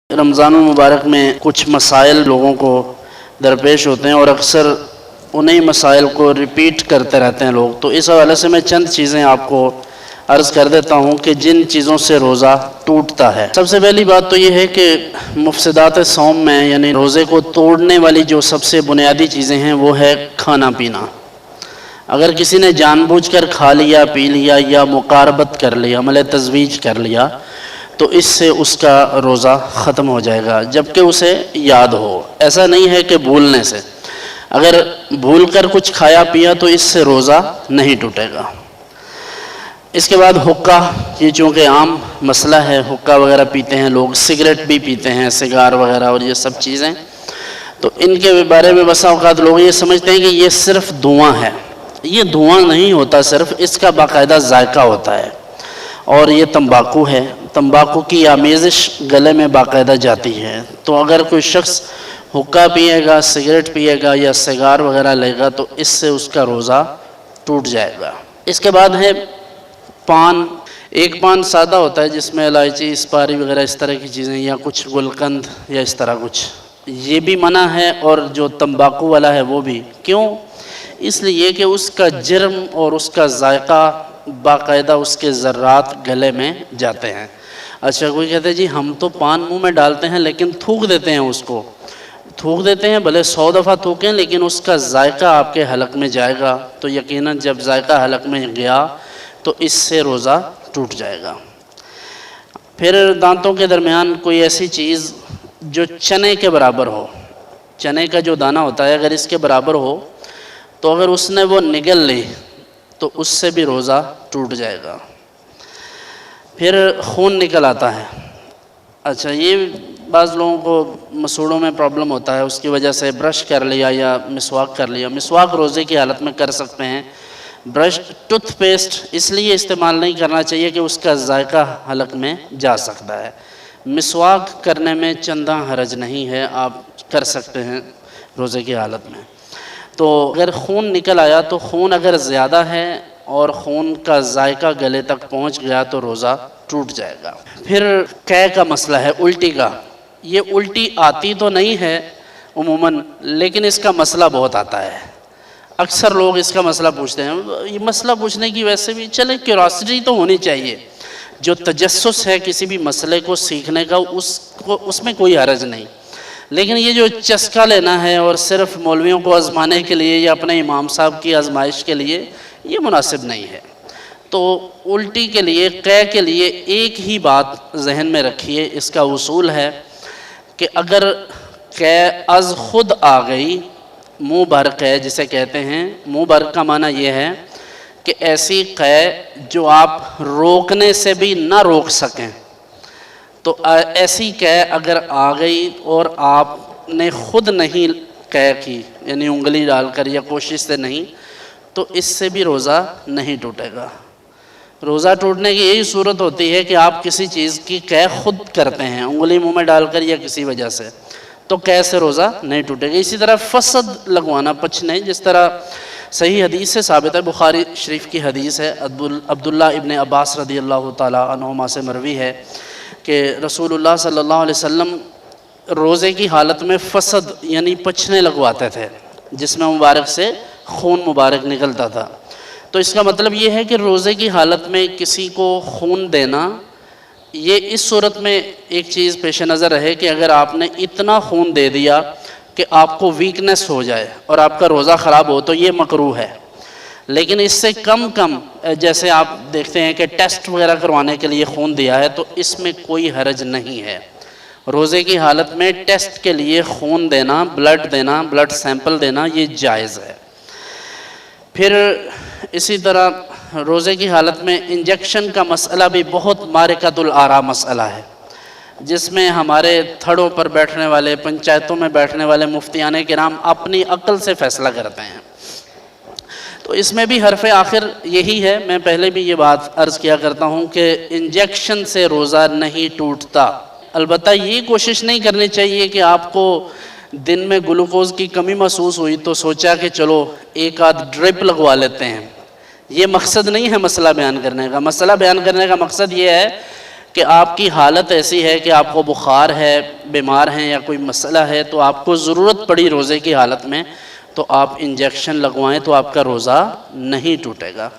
رمضان المبارک میں کچھ مسائل لوگوں کو درپیش ہوتے ہیں اور اکثر انہی مسائل کو ریپیٹ کرتے رہتے ہیں لوگ. تو اس حوالے سے میں چند چیزیں آپ کو عرض کر دیتا ہوں کہ جن چیزوں سے روزہ ٹوٹتا ہے. سب سے پہلی بات تو یہ ہے کہ مفسدات صوم میں یعنی روزے کو توڑنے والی جو سب سے بنیادی چیزیں ہیں وہ ہے کھانا پینا. اگر کسی نے جان بوجھ کر کھا لیا پی لیا یا مقاربت کر لیا عمل تزویج کر لیا تو اس سے اس کا روزہ ختم ہو جائے گا جبکہ اسے یاد ہو. ایسا نہیں ہے کہ بھولنے سے، اگر بھول کر کچھ کھایا پیا تو اس سے روزہ نہیں ٹوٹے گا. اس کے بعد حقہ، یہ چونکہ عام مسئلہ ہے، حقہ وغیرہ پیتے ہیں لوگ، سگریٹ بھی پیتے ہیں، سگار وغیرہ اور یہ سب چیزیں. تو ان کے بارے میں بسا اوقات لوگ یہ سمجھتے ہیں کہ یہ صرف دھواں ہے. یہ دھواں نہیں ہوتا، صرف اس کا باقاعدہ ذائقہ ہوتا ہے. اور یہ تمباکو ہے، تمباکو کی آمیزش گلے میں باقاعدہ جاتی ہے. تو اگر کوئی شخص حقہ پیے گا، سگریٹ پیے گا یا سگار وغیرہ لے گا تو اس سے اس کا روزہ ٹوٹ جائے گا. اس کے بعد ہے پان. ایک پان سادہ ہوتا ہے جس میں الائچی، اسپاری وغیرہ اس طرح کی چیزیں یا کچھ گلقند یا اس طرح کچھ، یہ بھی منع ہے. اور جو تمباکو والا ہے وہ بھی. کیوں؟ اس لیے کہ اس کا جرم اور اس کا ذائقہ باقاعدہ اس کے ذرات گلے میں جاتے ہیں. اچھا کوئی کہتے ہیں جی ہم تو پان منہ میں ڈالتے ہیں لیکن تھوک دیتے ہیں، اس کو تھوک دیتے ہیں، بھلے 100 دفعہ تھوکیں لیکن اس کا ذائقہ آپ کے حلق میں جائے گا. تو یقیناً جب ذائقہ حلق میں گیا تو اس سے روزہ ٹوٹ جائے گا. پھر دانتوں کے درمیان کوئی ایسی چیز جو چنے کے برابر ہو، چنے کا جو دانہ ہوتا ہے اگر اس کے برابر ہو تو اگر اس نے وہ نگل لی تو اس سے بھی روزہ ٹوٹ جائے گا. پھر خون نکل آتا ہے. اچھا یہ بعض لوگوں کو مسوڑوں میں پرابلم ہوتا ہے، اس کی وجہ سے برش کر لیا یا مسواک کر لیا. مسواک روزے کی حالت میں کر سکتے ہیں. برش، ٹوتھ پیسٹ اس لیے استعمال نہیں کرنا چاہیے کہ اس کا ذائقہ حلق میں جا سکتا ہے. مسواک کرنے میں چندہ حرج نہیں ہے، آپ کر سکتے ہیں روزے کی حالت میں. تو اگر خون نکل آیا تو خون اگر زیادہ ہے اور خون کا ذائقہ گلے تک پہنچ گیا تو روزہ ٹوٹ جائے گا. پھر قے کا مسئلہ ہے، الٹی کا. یہ الٹی آتی تو نہیں ہے عموماً لیکن اس کا مسئلہ بہت آتا ہے. اکثر لوگ اس کا مسئلہ پوچھتے ہیں. یہ مسئلہ پوچھنے کی ویسے بھی چلے کیوریاسٹی تو ہونی چاہیے. جو تجسس ہے کسی بھی مسئلے کو سیکھنے کا اس میں کوئی حرج نہیں، لیکن یہ جو چسکا لینا ہے اور صرف مولویوں کو آزمانے کے لیے یا اپنے امام صاحب کی آزمائش کے لیے، یہ مناسب نہیں ہے. تو الٹی کے لیے، قے کے لیے ایک ہی بات ذہن میں رکھیے. اس کا اصول ہے کہ اگر قے از خود آ گئی، منہ بھر قے جسے کہتے ہیں، منہ بھر کا معنی یہ ہے کہ ایسی قے جو آپ روکنے سے بھی نہ روک سکیں. تو ایسی قے اگر آ گئی اور آپ نے خود نہیں قے کی یعنی انگلی ڈال کر یا کوشش سے نہیں، تو اس سے بھی روزہ نہیں ٹوٹے گا. روزہ ٹوٹنے کی یہی صورت ہوتی ہے کہ آپ کسی چیز کی قے خود کرتے ہیں، انگلی منہ میں ڈال کر یا کسی وجہ سے، تو قے سے روزہ نہیں ٹوٹے گا. اسی طرح فسد لگوانا، پچھنے، جس طرح صحیح حدیث سے ثابت ہے، بخاری شریف کی حدیث ہے، عبداللہ ابن عباس رضی اللہ تعالیٰ عنہما سے مروی ہے کہ رسول اللہ صلی اللہ علیہ وسلم روزے کی حالت میں فسد یعنی پچھنے لگواتے تھے جس میں مبارک سے خون مبارک نکلتا تھا. تو اس کا مطلب یہ ہے کہ روزے کی حالت میں کسی کو خون دینا، یہ اس صورت میں ایک چیز پیش نظر رہے کہ اگر آپ نے اتنا خون دے دیا کہ آپ کو ویکنس ہو جائے اور آپ کا روزہ خراب ہو تو یہ مکروہ ہے. لیکن اس سے کم جیسے آپ دیکھتے ہیں کہ ٹیسٹ وغیرہ کروانے کے لیے خون دیا ہے تو اس میں کوئی حرج نہیں ہے. روزے کی حالت میں ٹیسٹ کے لیے خون دینا، بلڈ سیمپل دینا، یہ جائز ہے. پھر اسی طرح روزے کی حالت میں انجیکشن کا مسئلہ بھی بہت معرکۃ الآراء مسئلہ ہے، جس میں ہمارے تھڑوں پر بیٹھنے والے، پنچایتوں میں بیٹھنے والے مفتیان کرام اپنی عقل سے فیصلہ کرتے ہیں. تو اس میں بھی حرف آخر یہی ہے. میں پہلے بھی یہ بات عرض کیا کرتا ہوں کہ انجیکشن سے روزہ نہیں ٹوٹتا. البتہ یہ کوشش نہیں کرنی چاہیے کہ آپ کو دن میں گلوکوز کی کمی محسوس ہوئی تو سوچا کہ چلو ایک آدھ ڈرپ لگوا لیتے ہیں. یہ مقصد نہیں ہے مسئلہ بیان کرنے کا. مسئلہ بیان کرنے کا مقصد یہ ہے کہ آپ کی حالت ایسی ہے کہ آپ کو بخار ہے، بیمار ہیں یا کوئی مسئلہ ہے، تو آپ کو ضرورت پڑی روزے کی حالت میں تو آپ انجیکشن لگوائیں تو آپ کا روزہ نہیں ٹوٹے گا۔